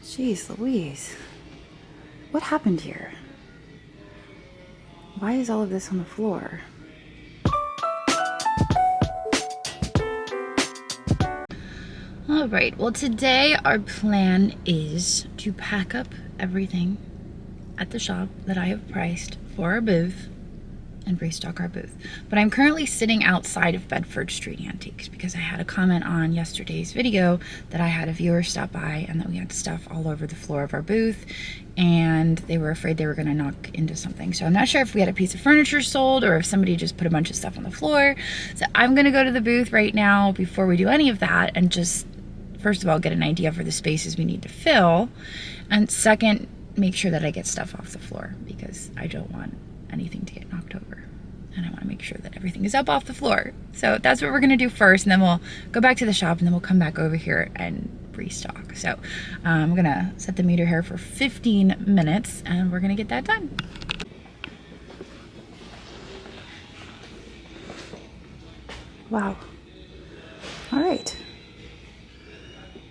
Jeez Louise. What happened here? Why is all of this on the floor? All right, well today our plan is to pack up everything at the shop that I have priced for our booth and restock our booth. But I'm currently sitting outside of Bedford Street Antiques because I had a comment on yesterday's video that I had a viewer stop by and that we had stuff all over the floor of our booth and they were afraid they were gonna knock into something. So I'm not sure if we had a piece of furniture sold or if somebody just put a bunch of stuff on the floor. So I'm gonna go to the booth right now before we do any of that and just, first of all, get an idea for the spaces we need to fill. And second, make sure that I get stuff off the floor because I don't want anything to get knocked over. And I want to make sure that everything is up off the floor. So that's what we're going to do first. And then we'll go back to the shop and then we'll come back over here and restock. So I'm going to set the meter here for 15 minutes and we're going to get that done. Wow. All right.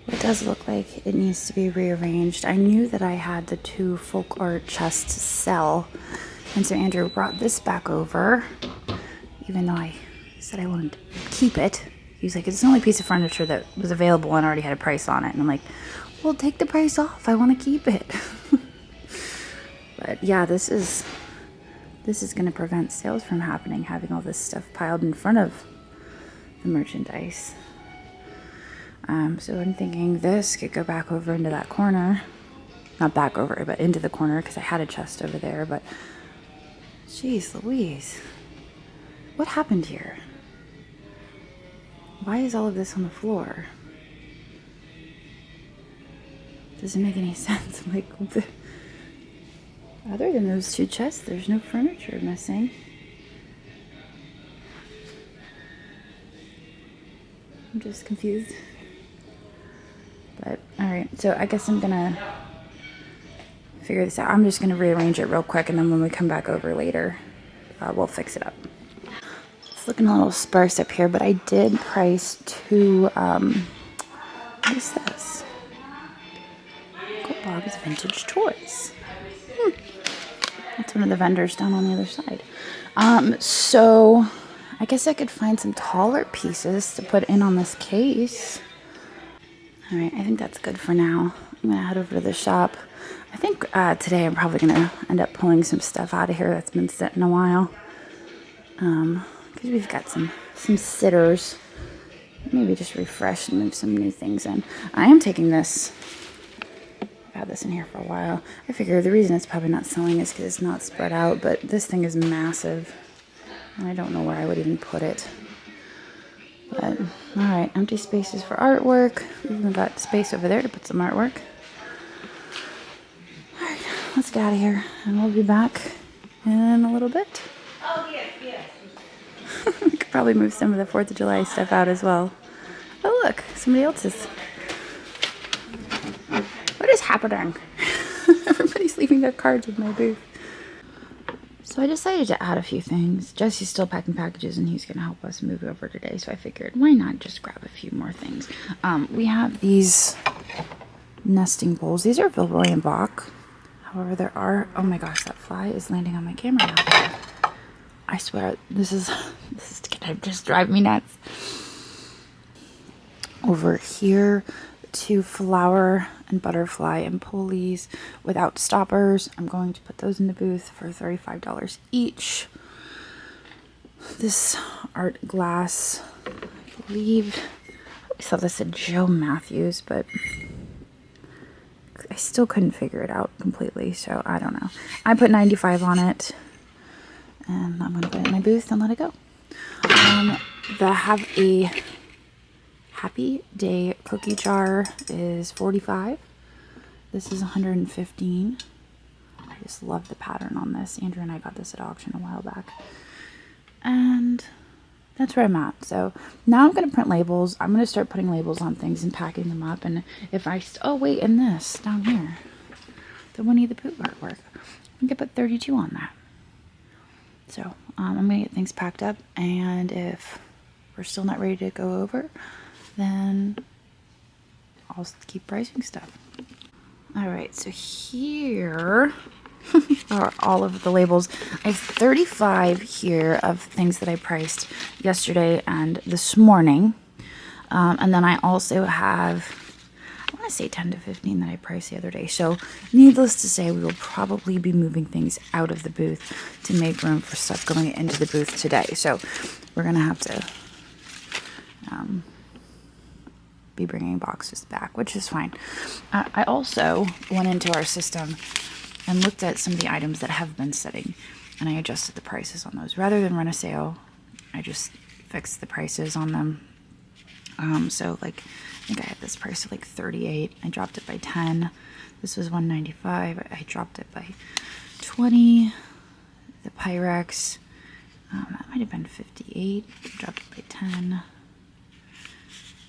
It does look like it needs to be rearranged. I knew that I had the 2 folk art chests to sell. And so Andrew brought this back over, even though I said I wanted to keep it. He was like, it's the only piece of furniture that was available and already had a price on it. And I'm like, well, take the price off. I want to keep it. But yeah, this is going to prevent sales from happening, having all this stuff piled in front of the merchandise. So I'm thinking this could go back over into that corner. Not back over, but into the corner because I had a chest over there, but jeez Louise. What happened here? Why is all of this on the floor? Doesn't make any sense. Like, other than those 2 chests, there's no furniture missing. I'm just confused. But, alright, so I guess I'm gonna figure this out. I'm just gonna rearrange it real quick and then when we come back over later, we'll fix it up. It's looking a little sparse up here, but I did price 2, what is this? Bob's Vintage Toys. That's one of the vendors down on the other side. So I guess I could find some taller pieces to put in on this case. All right, I think that's good for now. I'm gonna head over to the shop. I think today I'm probably gonna end up pulling some stuff out of here that's been sitting a while. Because we've got some sitters. Maybe just refresh and move some new things in. I am taking this. I've had this in here for a while. I figure the reason it's probably not selling is because it's not spread out, but this thing is massive. And I don't know where I would even put it. But, alright, empty spaces for artwork. We've even got space over there to put some artwork. Alright, let's get out of here. And we'll be back in a little bit. Oh, yes. We could probably move some of the 4th of July stuff out as well. Oh, look, somebody else's. What is happening? Everybody's leaving their cards with my booth. So I decided to add a few things. Jesse's still packing packages and he's going to help us move over today. So I figured, why not just grab a few more things? We have these nesting bowls. These are Villeroy and Bach. However, there are, oh my gosh, that fly is landing on my camera now. I swear, this is gonna just drive me nuts. Over here, 2 flower and butterfly and pulleys without stoppers. I'm going to put those in the booth for $35 each. This art glass, I believe, I always thought this said Joe Matthews, but I still couldn't figure it out completely, so I don't know. I put 95 on it, and I'm gonna put it in my booth and let it go. They have a Happy Day cookie jar is $45. This is $115. I just love the pattern on this. Andrew and I got this at auction a while back. And that's where I'm at. So now I'm going to print labels. I'm going to start putting labels on things and packing them up. And if I, oh wait, and this down here, the Winnie the Pooh artwork, I can put 32 on that. So I'm going to get things packed up. And if we're still not ready to go over, then I'll keep pricing stuff. All right, so here are all of the labels. I have 35 here of things that I priced yesterday and this morning. And then I also have, I want to say 10 to 15 that I priced the other day. So needless to say, we will probably be moving things out of the booth to make room for stuff going into the booth today. So we're going to have to be bringing boxes back, which is fine. I also went into our system and looked at some of the items that have been sitting, and I adjusted the prices on those. Rather than run a sale, I just fixed the prices on them. So like, I think I had this price of like 38. I dropped it by 10. This was 195. I dropped it by 20. The Pyrex, that might have been 58. I dropped it by 10.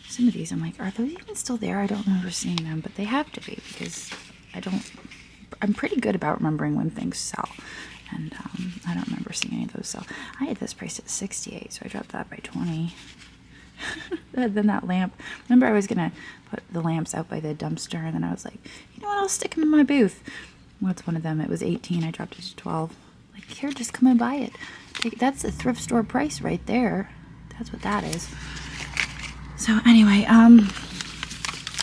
Some of these, I'm like, are those even still there? I don't remember seeing them, but they have to be because I'm pretty good about remembering when things sell. And I don't remember seeing any of those sell. I had this price at 68, so I dropped that by 20. Then that lamp, remember I was going to put the lamps out by the dumpster, and then I was like, you know what, I'll stick them in my booth. What's one of them? It was 18. I dropped it to 12. Like, here, just come and buy it. That's a thrift store price right there. That's what that is. So anyway, I'm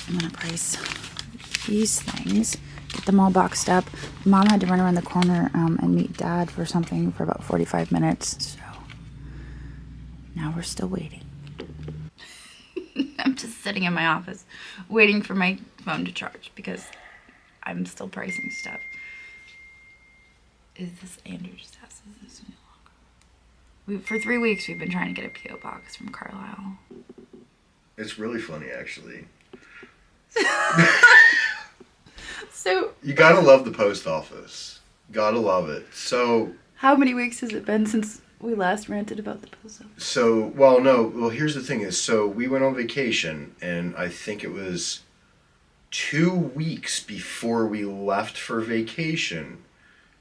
gonna price these things, get them all boxed up. Mom had to run around the corner and meet Dad for something for about 45 minutes. So now we're still waiting. I'm just sitting in my office waiting for my phone to charge because I'm still pricing stuff. Is this Andrew's house? Is this no longer? For 3 weeks we've been trying to get a P.O. box from Carlisle. It's really funny, actually. So you gotta love the post office. Gotta love it. So how many weeks has it been since we last ranted about the post office? So, well, here's the thing is, so we went on vacation, and I think it was 2 weeks before we left for vacation,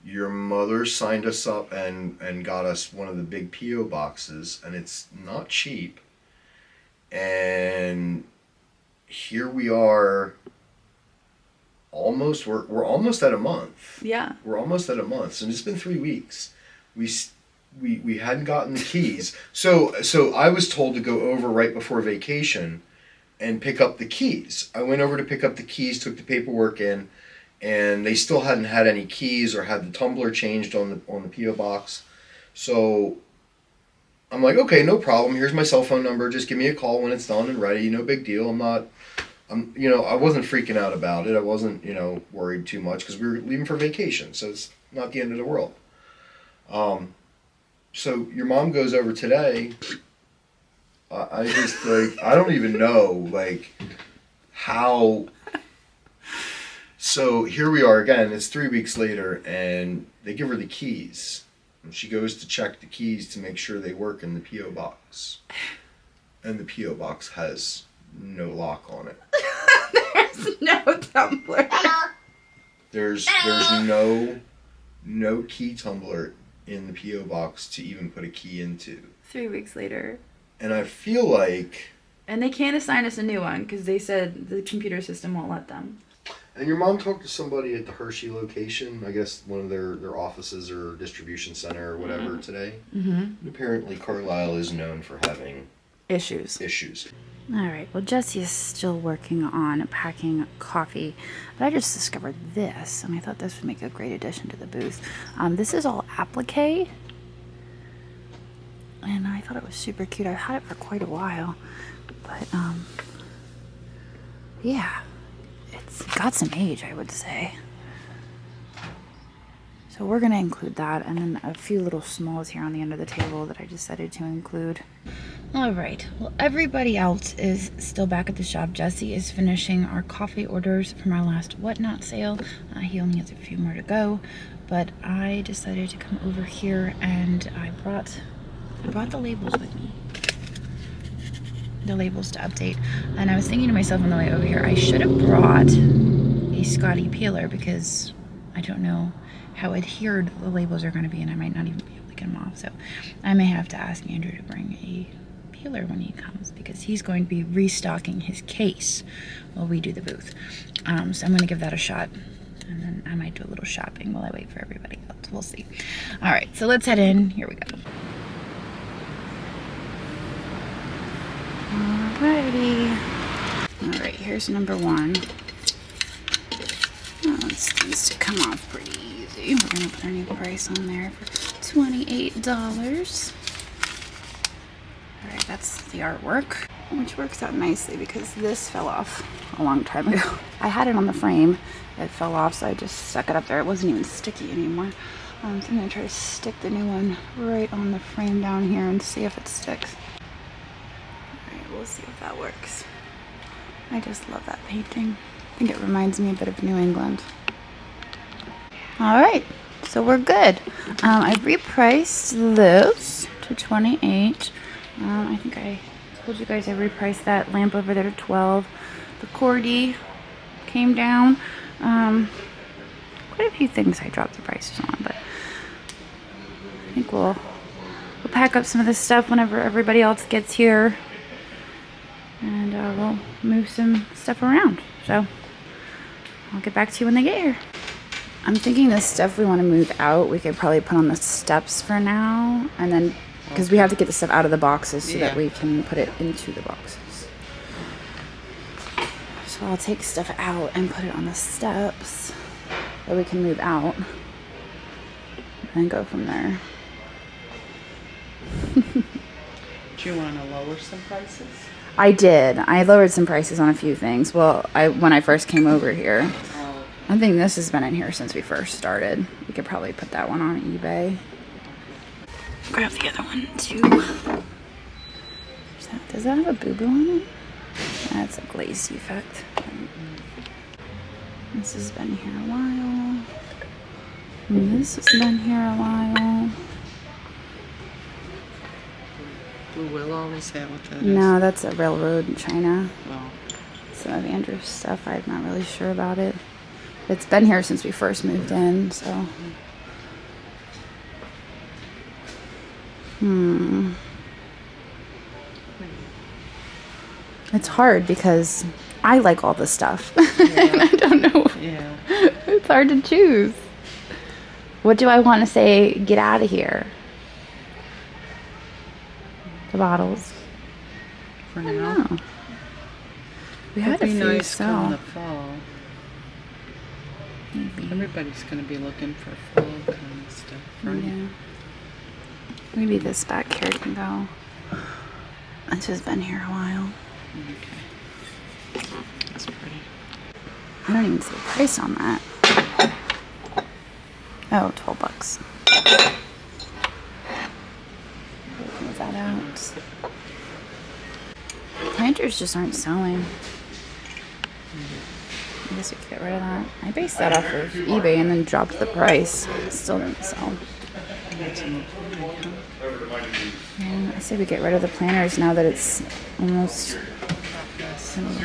your mother signed us up and got us one of the big P.O. boxes, and it's not cheap. And here we are, we're almost at a month. Yeah. We're almost at a month, and it's been 3 weeks. We hadn't gotten the keys. So I was told to go over right before vacation and pick up the keys. I went over to pick up the keys, took the paperwork in, and they still hadn't had any keys or had the tumbler changed on the P.O. box. So I'm like, okay, no problem. Here's my cell phone number. Just give me a call when it's done and ready. No big deal. I wasn't freaking out about it. I wasn't, worried too much because we were leaving for vacation. So it's not the end of the world. So your mom goes over today. I just I don't even know how. So here we are again. It's 3 weeks later, and they give her the keys. And she goes to check the keys to make sure they work in the P.O. box. And the P.O. box has no lock on it. There's no tumbler. There's no key tumbler in the P.O. box to even put a key into. 3 weeks later. And I feel like... And they can't assign us a new one because they said the computer system won't let them. And your mom talked to somebody at the Hershey location, I guess one of their offices or distribution center or whatever today. Mm-hmm. And apparently Carlisle is known for having... Issues. All right, well, Jessie is still working on packing coffee, but I just discovered this, and I thought this would make a great addition to the booth. This is all applique, and I thought it was super cute. I've had it for quite a while, but, yeah, it's got some age, I would say. So we're going to include that, and then a few little smalls here on the end of the table that I decided to include. All right, well, everybody else is still back at the shop. Jessie is finishing our coffee orders from our last Whatnot sale. He only has a few more to go, but I decided to come over here, and I brought the labels with me. The labels to update. And I was thinking to myself on the way over here, I should have brought a Scotty peeler because I don't know how adhered the labels are going to be, and I might not even be able to get them off. So I may have to ask Andrew to bring a Taylor when he comes, because he's going to be restocking his case while we do the booth. So I'm going to give that a shot, and then I might do a little shopping while I wait for everybody else. We'll see. All right, so let's head in. Here we go. Alrighty. All right, here's number one. Oh, this needs to come off pretty easy. We're gonna put our new price on there for $28. All right, that's the artwork, which works out nicely because this fell off a long time ago. I had it on the frame. It fell off, so I just stuck it up there. It wasn't even sticky anymore. So I'm gonna try to stick the new one right on the frame down here and see if it sticks. All right, we'll see if that works. I just love that painting. I think it reminds me a bit of New England. All right, so we're good. I repriced this to $28. I think I told you guys I repriced that lamp over there to $12. The corgi came down. Quite a few things I dropped the prices on, but I think we'll pack up some of this stuff whenever everybody else gets here, and we'll move some stuff around. So I'll get back to you when they get here. I'm thinking the stuff we want to move out, we could probably put on the steps for now, and then because we have to get the stuff out of the boxes so that we can put it into the boxes. So I'll take stuff out and put it on the steps that we can move out, and go from there. Do you want to lower some prices? I did. I lowered some prices on a few things. Well, when I first came over here. Oh, I think this has been in here since we first started. We could probably put that one on eBay. Grab the other one too. Does that have a boo-boo on it? That's a glaze defect. This has been here a while. And this has been here a while. Blue Willow, is that what that is? No, that's a railroad in China. Oh. Some of Andrew's stuff, I'm not really sure about it. It's been here since we first moved in, so. It's hard because I like all this stuff. I don't know. Yeah. It's hard to choose. What do I want to say, get out of here? The bottles. For I don't now. know. We had a It'd be few nice come the sell. fall. Maybe. Everybody's going to be looking for fall kind of stuff, right? Yeah. Maybe this back here can go. This has been here a while. Okay. That's pretty. I don't even see a price on that. Oh, $12. Move that out. Planters just aren't selling. I guess we could get rid of that. I based that off of eBay and then dropped the price. Still didn't sell. Yeah, I say we get rid of the planters now that it's almost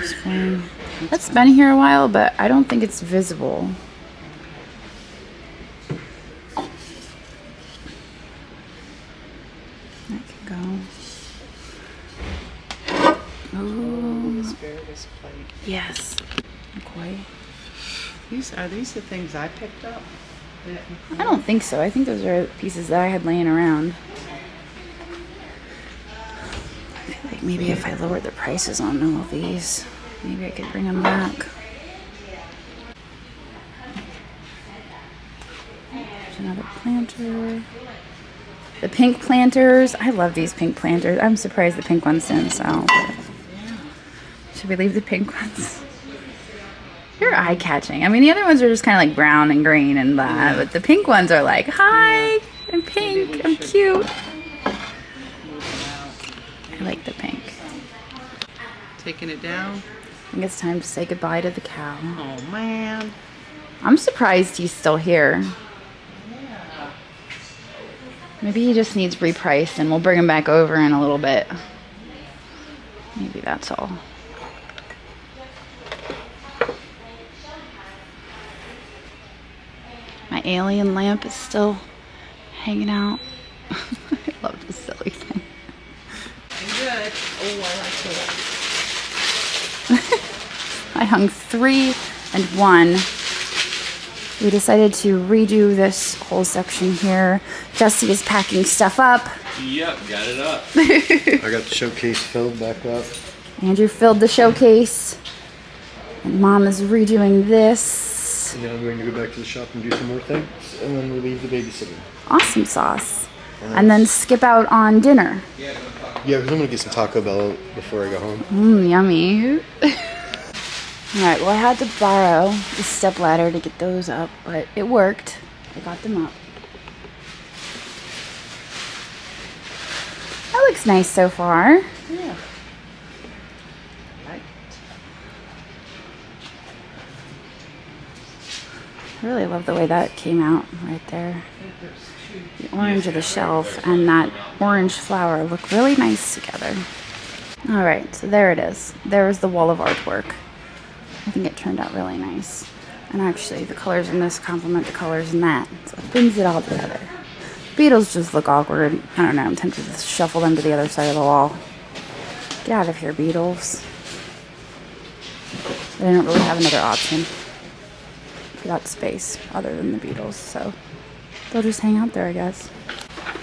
spring. That's been here a while, but I don't think it's visible. That can go. Ooh. Asparagus plate. Yes. Okay. Are these the things I picked up? I don't think so. I think those are pieces that I had laying around. I feel like maybe if I lowered the prices on all of these, maybe I could bring them back. There's another planter. The pink planters. I love these pink planters. I'm surprised the pink ones didn't sell. But should we leave the pink ones? They're eye-catching. I mean, the other ones are just kind of like brown and green and blah, but the pink ones are like, hi, I'm pink, I'm cute. I like the pink. Taking it down? I think it's time to say goodbye to the cow. Oh, man. I'm surprised he's still here. Maybe he just needs repriced and we'll bring him back over in a little bit. Maybe that's all. My alien lamp is still hanging out. I love this silly thing. good. Oh, I like that. I hung 3 and 1. We decided to redo this whole section here. Jesse is packing stuff up. Yep, got it up. I got the showcase filled back up. Andrew filled the showcase. And Mom is redoing this. And then I'm going to go back to the shop and do some more things, and then relieve the babysitting. Awesome sauce. And then skip out on dinner. Yeah, because I'm going to get some Taco Bell before I go home. Yummy. Alright, well I had to borrow the step ladder to get those up, but it worked. I got them up. That looks nice so far. Yeah. Right. I really love the way that came out right there. The orange of the shelf and that orange flower look really nice together. Alright, so there it is. There's the wall of artwork. I think it turned out really nice. And actually, the colors in this complement the colors in that. So it brings it all together. Beetles just look awkward. I don't know, I'm tempted to shuffle them to the other side of the wall. Get out of here, beetles. They don't really have another option. Without space, other than the beetles, so they'll just hang out there, I guess.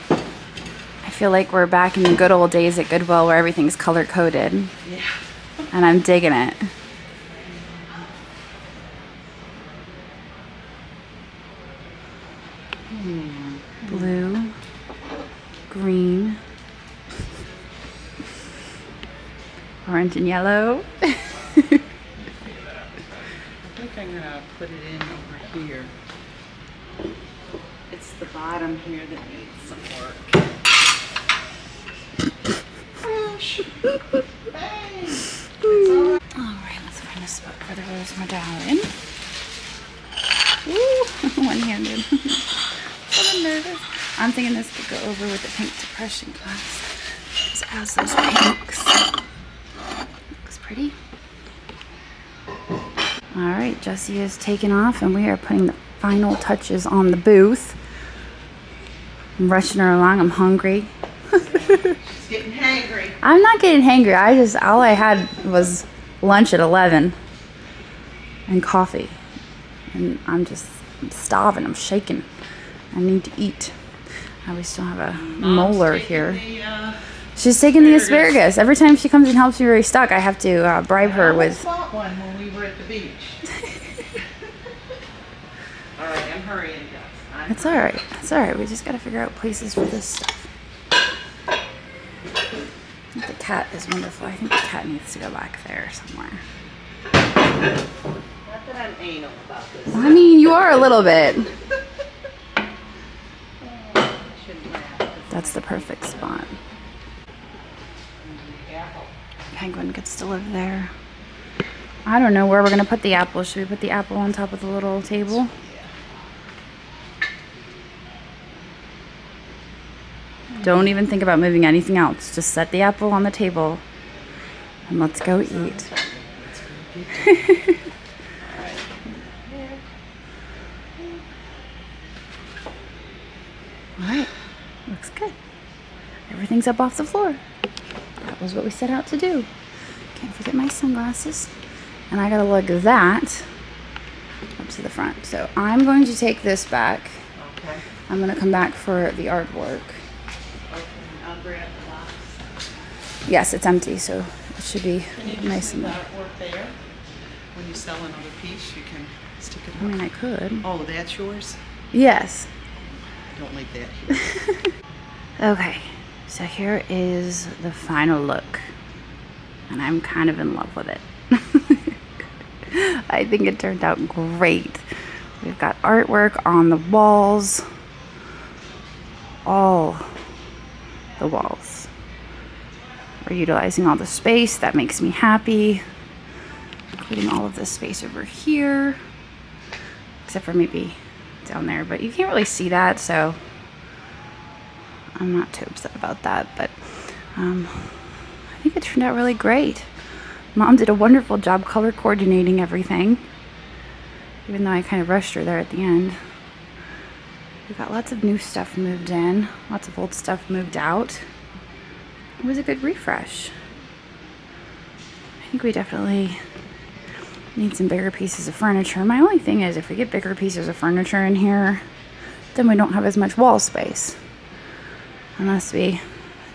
I feel like we're back in the good old days at Goodwill where everything's color-coded. Yeah. And I'm digging it. Blue, green, orange and yellow. I think I'm gonna put it in over here. It's the bottom here that needs some work. Alright, let's find a spot for the rose medallion. Woo! One-handed. So nervous. I'm thinking this could go over with the pink depression glass. Just as those pinks. Looks pretty. Alright, Jessie is taking off and we are putting the final touches on the booth. I'm rushing her along. I'm hungry. She's getting hangry. I'm not getting hangry. All I had was lunch at 11 and coffee. And I'm starving. I'm shaking. I need to eat. We still have a molar here. She's taking the asparagus. Every time she comes and helps me restock, I have to bribe her with. I bought one when we were at the beach. All right, I'm hurrying, guys. It's all right. It's all right. We just got to figure out places for this stuff. The cat is wonderful. I think the cat needs to go back there somewhere. Not that I'm anal about this. I mean, you are a little bit. I shouldn't laugh. That's the perfect spot. Apple. Penguin gets to live there. I don't know where we're going to put the apple. Should we put the apple on top of the little table? Don't even think about moving anything else. Just set the apple on the table and let's go eat. Alright, looks good. Everything's up off the floor. That was what we set out to do. Can't forget my sunglasses. And I gotta lug that up to the front. So I'm going to take this back. Okay. I'm gonna come back for the artwork. Okay, I'll grab the box. Yes, it's empty, so it should be Can you nice just and leave light. the artwork there? When you sell another piece, you can stick it I on. mean, I could. Oh, that's yours? Yes. Don't leave that here. Okay, so here is the final look. And I'm kind of in love with it. I think it turned out great. We've got artwork on the walls. All the walls. We're utilizing all the space. That makes me happy. Including all of this space over here. Except for maybe down there. But you can't really see that, so I'm not too upset about that. But I think it turned out really great. Mom did a wonderful job color coordinating everything. Even though I kind of rushed her there at the end. We've got lots of new stuff moved in. Lots of old stuff moved out. it was a good refresh. I think we definitely need some bigger pieces of furniture. My only thing is if we get bigger pieces of furniture in here, then we don't have as much wall space. Unless we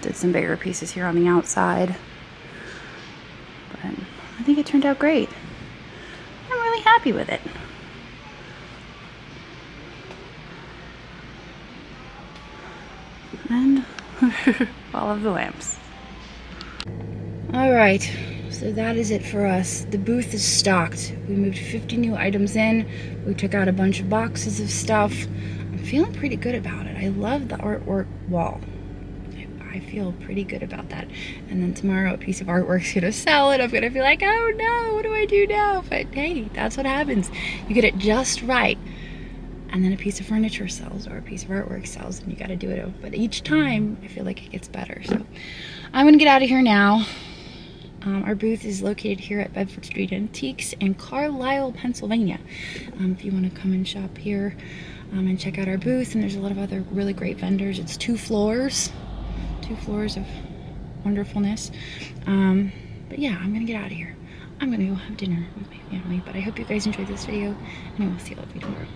did some bigger pieces here on the outside. But I think it turned out great. I'm really happy with it. And all of the lamps. All right, so that is it for us. The booth is stocked. We moved 50 new items in. We took out a bunch of boxes of stuff. I'm feeling pretty good about it. I love the artwork wall. I feel pretty good about that. And then tomorrow a piece of artwork's gonna sell and I'm gonna be like, oh no, what do I do now? But hey, that's what happens. You get it just right. And then a piece of furniture sells or a piece of artwork sells and you gotta do it over. But each time I feel like it gets better. So I'm gonna get out of here now. Our booth is located here at Bedford Street Antiques in Carlisle, Pennsylvania. If you wanna come and shop here and check out our booth, and there's a lot of other really great vendors. It's 2 floors. 2 floors of wonderfulness. But yeah, I'm gonna get out of here. I'm gonna go have dinner with my family, but I hope you guys enjoyed this video, and I will see all of you tomorrow.